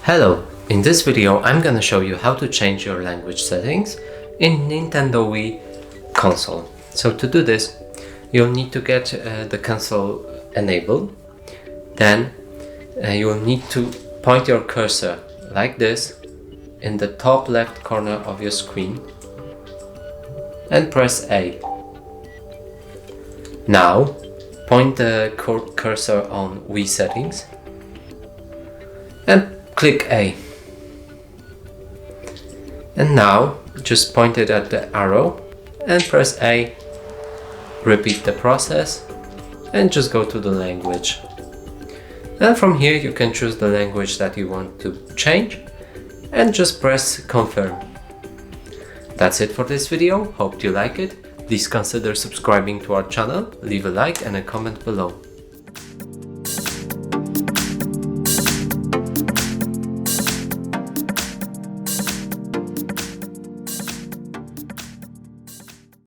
Hello, in this video I'm gonna show you how to change your language settings in Nintendo Wii console. So to do this, you'll need to get the console enabled. Then you'll need to point your cursor like this in the top left corner of your screen and press A. Now point the cursor on Wii settings and click A. And now just point it at the arrow and press A. Repeat the process and just go to the language. And from here you can choose the language that you want to change and just press confirm. That's it for this video. Hope you like it. Please consider subscribing to our channel, leave a like and a comment below.